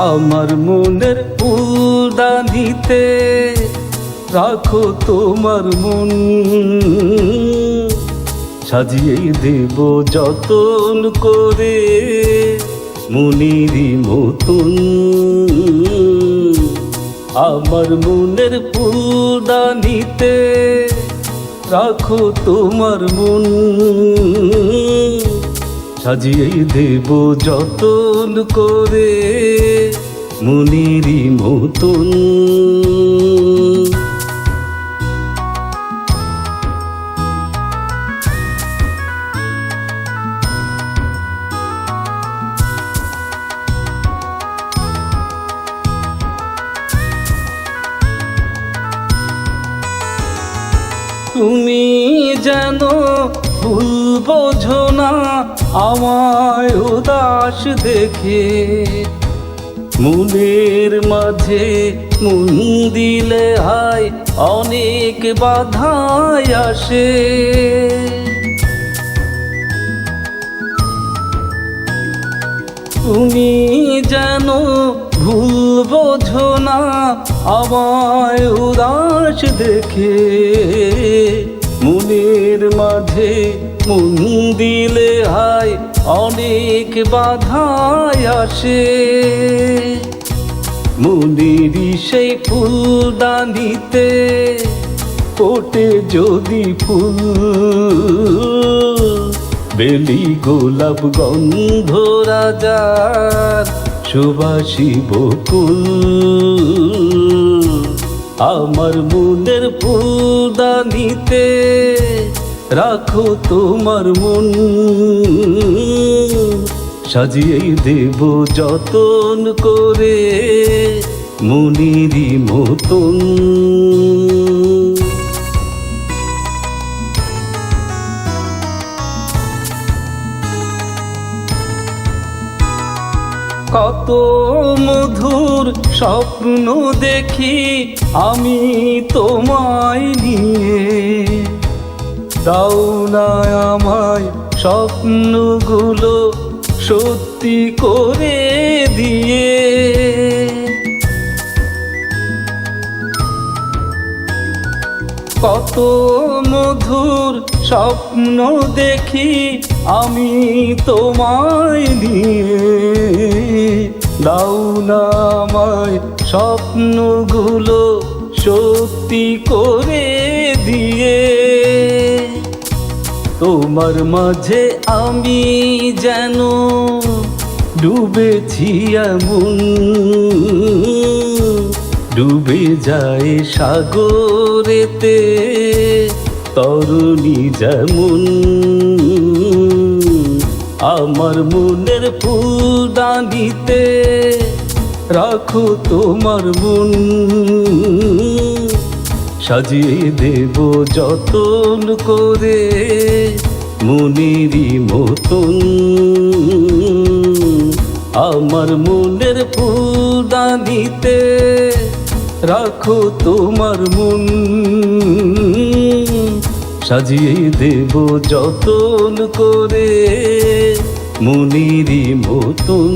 আমার মনের ফুলদানিতে রাখো তোমার মন, সাজিয়ে দেব যতন করে মনেরই মতন। আমার মনের ফুলদানিতে রাখো তোমার মন, সাজিয়ে দেব যতন করে মনেরই মতন। তুমি যেন ভুল বোঝো না আমায় উদাস দেখে, মনের মাঝে মন দিলে হায় অনেক বাধাই আসে। তুমি যেন ভুল বোঝো না আমায় উদাস দেখে, মনের মাঝে মন দিলে হায় অনেক বাধাই আসে। মনেরই সেই ফুলদানিতে ফোটে যদি ফুল, বেলি গোলাপ গন্ধরাজার সুবাসী বকুল। আমার মনের ফুলদানিতে রাখো তোমার মন, সাজিয়ে দেব যতন করে মনেরই মতন। কত মধুর স্বপ্ন দেখি আমি তোমায় নিয়ে, দাও না আমায় স্বপ্নগুলো সত্যি করে দিয়ে। কত মধুর স্বপ্ন দেখি আমি তোমায় নিয়ে, দাও না আমায় স্বপ্নগুলো সত্যি করে দিয়ে। তোমার মাঝে আমি যেন ডুবেছি এমন, ডুবে যায় সাগরেতে তরুণী যেমন। আমার মনের ফুলদানিতে রাখো তোমার মন, সাজিয়ে দেব যতন করে মনেরই মতন। আমার মনের ফুলদানিতে রাখো তোমার মন, সাজিয়ে দেব যতন করে মনেরই মতন।